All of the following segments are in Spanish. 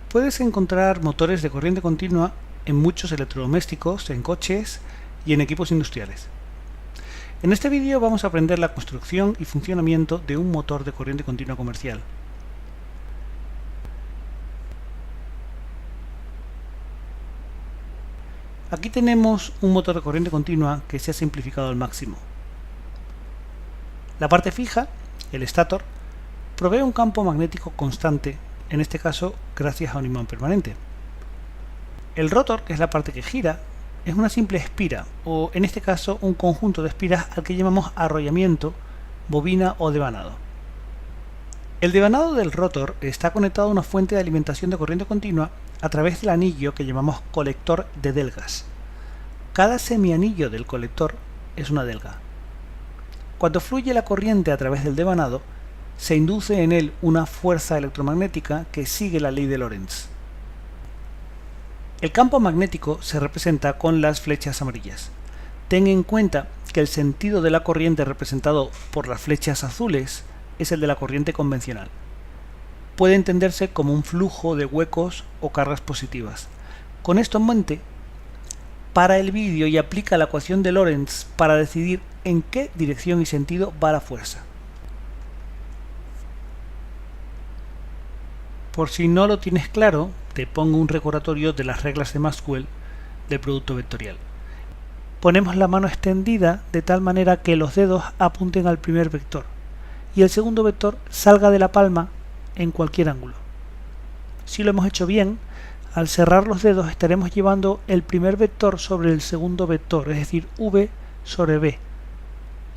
Puedes encontrar motores de corriente continua en muchos electrodomésticos, en coches y en equipos industriales. En este vídeo vamos a aprender la construcción y funcionamiento de un motor de corriente continua comercial. Aquí tenemos un motor de corriente continua que se ha simplificado al máximo. La parte fija, el estator, provee un campo magnético constante, en este caso gracias a un imán permanente. El rotor, que es la parte que gira, es una simple espira, o en este caso un conjunto de espiras al que llamamos arrollamiento, bobina o devanado. El devanado del rotor está conectado a una fuente de alimentación de corriente continua a través del anillo que llamamos colector de delgas. Cada semianillo del colector es una delga. Cuando fluye la corriente a través del devanado, se induce en él una fuerza electromagnética que sigue la ley de Lorentz. El campo magnético se representa con las flechas amarillas. Ten en cuenta que el sentido de la corriente representado por las flechas azules es el de la corriente convencional. Puede entenderse como un flujo de huecos o cargas positivas. Con esto en mente, para el vídeo y aplica la ecuación de Lorentz para decidir en qué dirección y sentido va la fuerza. Por si no lo tienes claro, te pongo un recordatorio de las reglas de Maxwell del producto vectorial. Ponemos la mano extendida de tal manera que los dedos apunten al primer vector y el segundo vector salga de la palma en cualquier ángulo. Si lo hemos hecho bien, al cerrar los dedos estaremos llevando el primer vector sobre el segundo vector, es decir, v sobre b.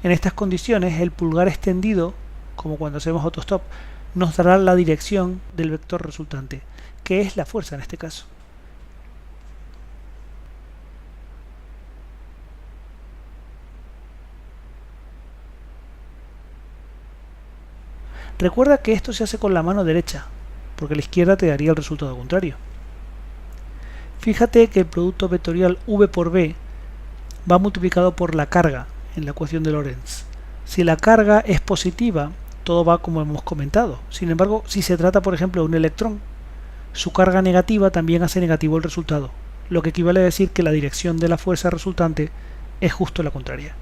En estas condiciones, el pulgar extendido, como cuando hacemos autostop, nos dará la dirección del vector resultante, que es la fuerza en este caso. Recuerda que esto se hace con la mano derecha, porque la izquierda te daría el resultado contrario. Fíjate que el producto vectorial v por b va multiplicado por la carga en la ecuación de Lorentz. Si la carga es positiva, todo va como hemos comentado. Sin embargo, si se trata por ejemplo de un electrón, su carga negativa también hace negativo el resultado, lo que equivale a decir que la dirección de la fuerza resultante es justo la contraria.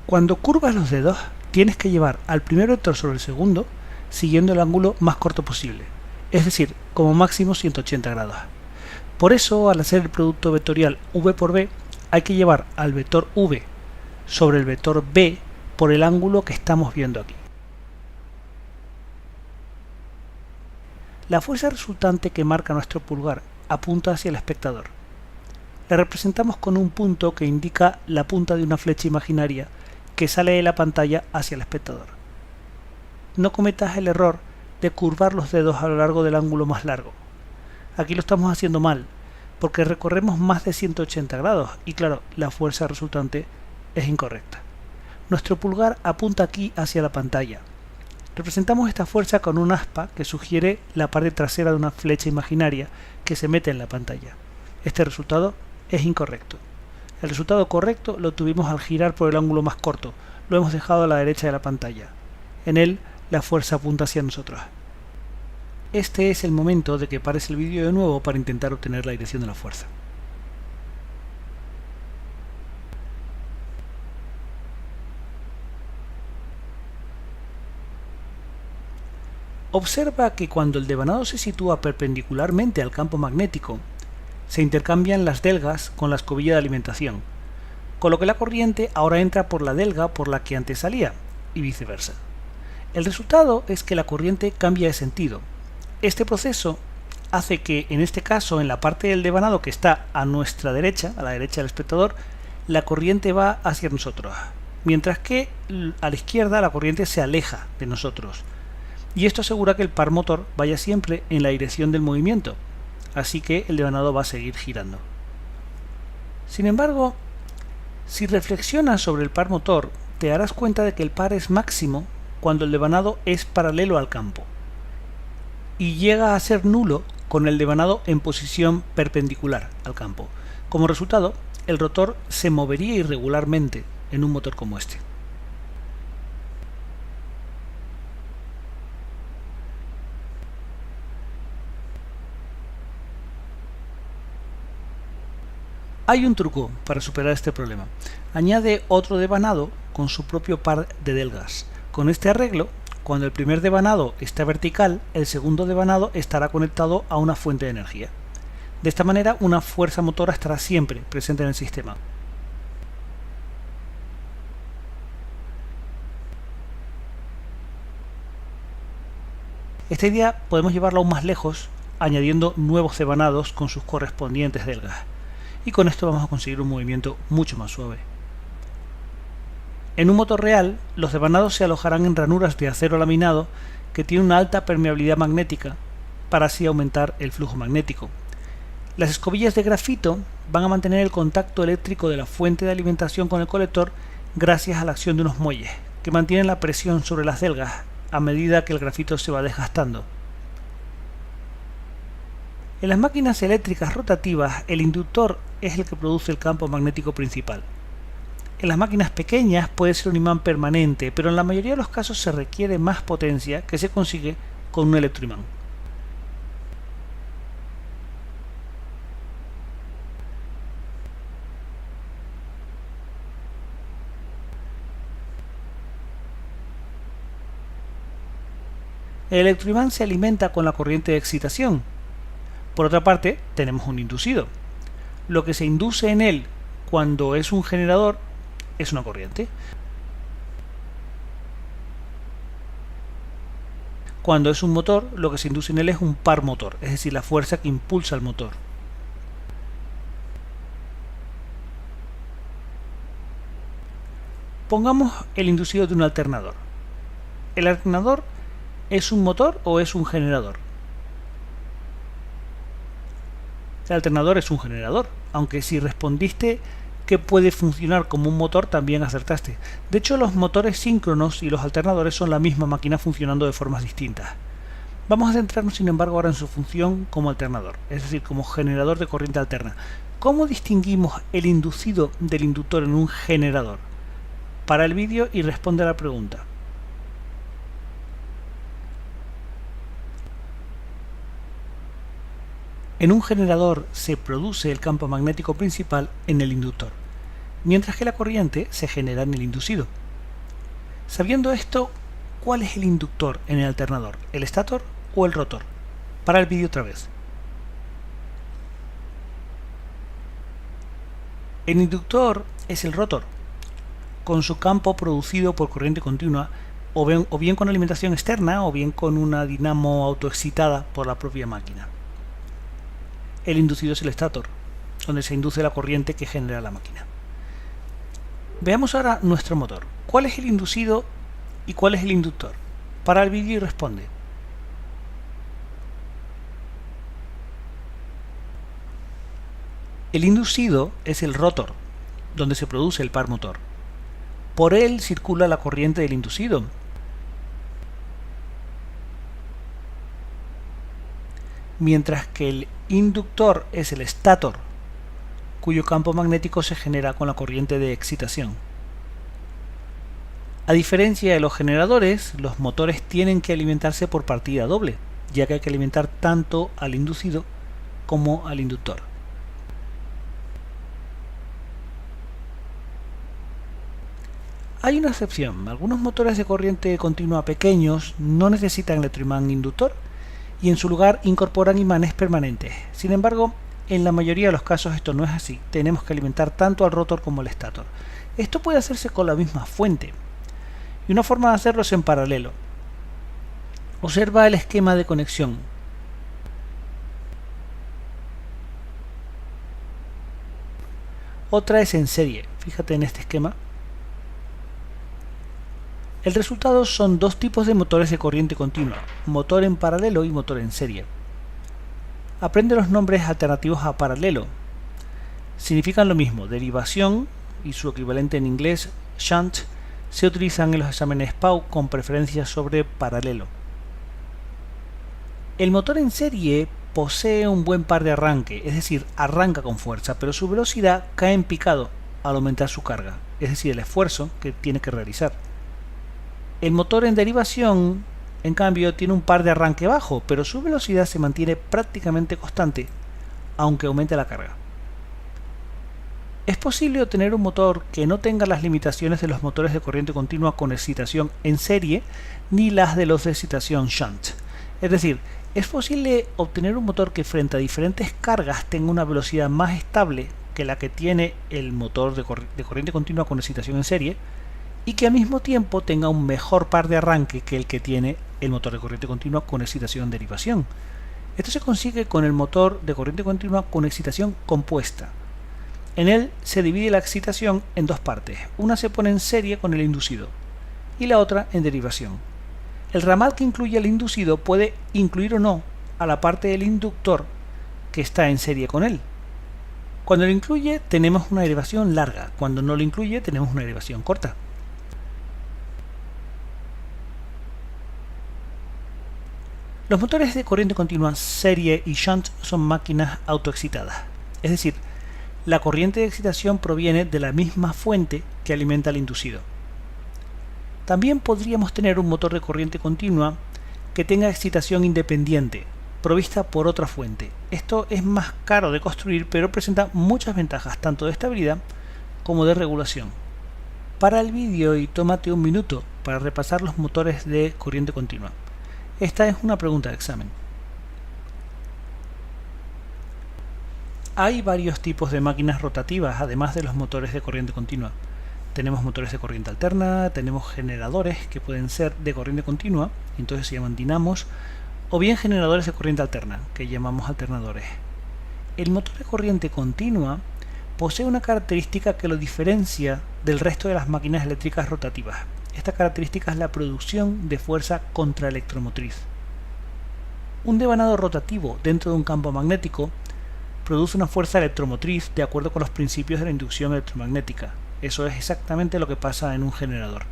Cuando curvas los dedos, tienes que llevar al primer vector sobre el segundo, siguiendo el ángulo más corto posible, es decir, como máximo 180 grados. Por eso, al hacer el producto vectorial v por b, hay que llevar al vector v sobre el vector b por el ángulo que estamos viendo aquí. La fuerza resultante que marca nuestro pulgar apunta hacia el espectador. La representamos con un punto que indica la punta de una flecha imaginaria que sale de la pantalla hacia el espectador. No cometas el error de curvar los dedos a lo largo del ángulo más largo. Aquí lo estamos haciendo mal, porque recorremos más de 180 grados y claro, la fuerza resultante es incorrecta. Nuestro pulgar apunta aquí hacia la pantalla. Representamos esta fuerza con un aspa que sugiere la parte trasera de una flecha imaginaria que se mete en la pantalla. Este resultado es incorrecto. El resultado correcto lo tuvimos al girar por el ángulo más corto. Lo hemos dejado a la derecha de la pantalla. En él, la fuerza apunta hacia nosotros. Este es el momento de que pares el vídeo de nuevo para intentar obtener la dirección de la fuerza. Observa que cuando el devanado se sitúa perpendicularmente al campo magnético, se intercambian las delgas con la escobilla de alimentación, con lo que la corriente ahora entra por la delga por la que antes salía, y viceversa. El resultado es que la corriente cambia de sentido. Este proceso hace que, en este caso, en la parte del devanado que está a nuestra derecha, a la derecha del espectador, la corriente va hacia nosotros, mientras que a la izquierda la corriente se aleja de nosotros. Y esto asegura que el par motor vaya siempre en la dirección del movimiento, así que el devanado va a seguir girando. Sin embargo, si reflexionas sobre el par motor, te darás cuenta de que el par es máximo cuando el devanado es paralelo al campo, y llega a ser nulo con el devanado en posición perpendicular al campo. Como resultado, el rotor se movería irregularmente en un motor como este. Hay un truco para superar este problema. Añade otro devanado con su propio par de delgas. Con este arreglo, cuando el primer devanado está vertical, el segundo devanado estará conectado a una fuente de energía. De esta manera, una fuerza motora estará siempre presente en el sistema. Esta idea podemos llevarla aún más lejos, añadiendo nuevos devanados con sus correspondientes delgas. Y con esto vamos a conseguir un movimiento mucho más suave. En un motor real, los devanados se alojarán en ranuras de acero laminado que tienen una alta permeabilidad magnética para así aumentar el flujo magnético. Las escobillas de grafito van a mantener el contacto eléctrico de la fuente de alimentación con el colector gracias a la acción de unos muelles que mantienen la presión sobre las delgas a medida que el grafito se va desgastando. En las máquinas eléctricas rotativas, el inductor es el que produce el campo magnético principal. En las máquinas pequeñas puede ser un imán permanente, pero en la mayoría de los casos se requiere más potencia que se consigue con un electroimán. El electroimán se alimenta con la corriente de excitación. Por otra parte, tenemos un inducido. Lo que se induce en él cuando es un generador es una corriente. Cuando es un motor, lo que se induce en él es un par motor, es decir, la fuerza que impulsa el motor. Pongamos el inducido de un alternador. ¿El alternador es un motor o es un generador? El alternador es un generador, aunque si respondiste que puede funcionar como un motor, también acertaste. De hecho, los motores síncronos y los alternadores son la misma máquina funcionando de formas distintas. Vamos a centrarnos, sin embargo, ahora en su función como alternador, es decir, como generador de corriente alterna. ¿Cómo distinguimos el inducido del inductor en un generador? Para el vídeo y responde a la pregunta. En un generador se produce el campo magnético principal en el inductor, mientras que la corriente se genera en el inducido. Sabiendo esto, ¿cuál es el inductor en el alternador? ¿El estator o el rotor? Para el vídeo otra vez. El inductor es el rotor, con su campo producido por corriente continua, o bien con alimentación externa o bien con una dinamo autoexcitada por la propia máquina. El inducido es el estator, donde se induce la corriente que genera la máquina. Veamos ahora nuestro motor. ¿Cuál es el inducido y cuál es el inductor? Para el vídeo y responde. El inducido es el rotor, donde se produce el par motor. Por él circula la corriente del inducido. Mientras que el inductor es el estator, cuyo campo magnético se genera con la corriente de excitación. A diferencia de los generadores, los motores tienen que alimentarse por partida doble, ya que hay que alimentar tanto al inducido como al inductor. Hay una excepción. Algunos motores de corriente continua pequeños no necesitan electroimán inductor y en su lugar incorporan imanes permanentes. Sin embargo, en la mayoría de los casos esto no es así. Tenemos que alimentar tanto al rotor como al estator. Esto puede hacerse con la misma fuente. Y una forma de hacerlo es en paralelo. Observa el esquema de conexión. Otra es en serie. Fíjate en este esquema. El resultado son dos tipos de motores de corriente continua, motor en paralelo y motor en serie. Aprende los nombres alternativos a paralelo. Significan lo mismo, derivación y su equivalente en inglés, shunt, se utilizan en los exámenes PAU con preferencia sobre paralelo. El motor en serie posee un buen par de arranque, es decir, arranca con fuerza, pero su velocidad cae en picado al aumentar su carga, es decir, el esfuerzo que tiene que realizar. El motor en derivación, en cambio, tiene un par de arranque bajo, pero su velocidad se mantiene prácticamente constante, aunque aumente la carga. Es posible obtener un motor que no tenga las limitaciones de los motores de corriente continua con excitación en serie ni las de los de excitación shunt. Es decir, es posible obtener un motor que frente a diferentes cargas tenga una velocidad más estable que la que tiene el motor de corriente continua con excitación en serie y que al mismo tiempo tenga un mejor par de arranque que el que tiene el motor de corriente continua con excitación en derivación. Esto se consigue con el motor de corriente continua con excitación compuesta. En él se divide la excitación en dos partes, una se pone en serie con el inducido y la otra en derivación. El ramal que incluye el inducido puede incluir o no a la parte del inductor que está en serie con él. Cuando lo incluye tenemos una derivación larga, cuando no lo incluye tenemos una derivación corta. Los motores de corriente continua serie y shunt son máquinas autoexcitadas, es decir, la corriente de excitación proviene de la misma fuente que alimenta el inducido. También podríamos tener un motor de corriente continua que tenga excitación independiente, provista por otra fuente. Esto es más caro de construir, pero presenta muchas ventajas, tanto de estabilidad como de regulación. Para el vídeo y tómate un minuto para repasar los motores de corriente continua. Esta es una pregunta de examen. Hay varios tipos de máquinas rotativas, además de los motores de corriente continua. Tenemos motores de corriente alterna, tenemos generadores que pueden ser de corriente continua, entonces se llaman dinamos, o bien generadores de corriente alterna, que llamamos alternadores. El motor de corriente continua posee una característica que lo diferencia del resto de las máquinas eléctricas rotativas. Esta característica es la producción de fuerza contraelectromotriz. Un devanado rotativo dentro de un campo magnético produce una fuerza electromotriz de acuerdo con los principios de la inducción electromagnética. Eso es exactamente lo que pasa en un generador.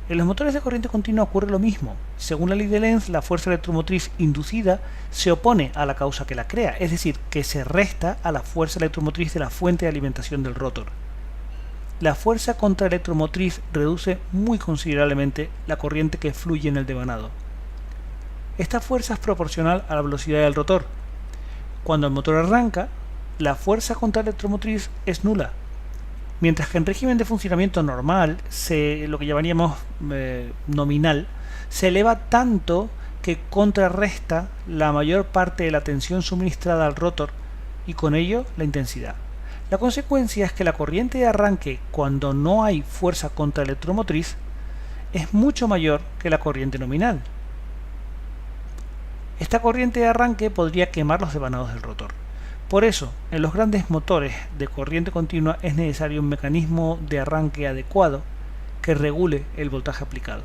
En los motores de corriente continua ocurre lo mismo. Según la ley de Lenz, la fuerza electromotriz inducida se opone a la causa que la crea, es decir, que se resta a la fuerza electromotriz de la fuente de alimentación del rotor. La fuerza contraelectromotriz reduce muy considerablemente la corriente que fluye en el devanado. Esta fuerza es proporcional a la velocidad del rotor. Cuando el motor arranca, la fuerza contraelectromotriz es nula, mientras que en régimen de funcionamiento normal, lo que llamaríamos nominal, se eleva tanto que contrarresta la mayor parte de la tensión suministrada al rotor y con ello la intensidad. La consecuencia es que la corriente de arranque, cuando no hay fuerza contraelectromotriz, es mucho mayor que la corriente nominal. Esta corriente de arranque podría quemar los devanados del rotor. Por eso, en los grandes motores de corriente continua es necesario un mecanismo de arranque adecuado que regule el voltaje aplicado.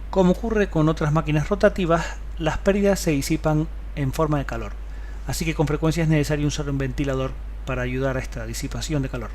Como ocurre con otras máquinas rotativas, las pérdidas se disipan en forma de calor, así que con frecuencia es necesario usar un ventilador para ayudar a esta disipación de calor.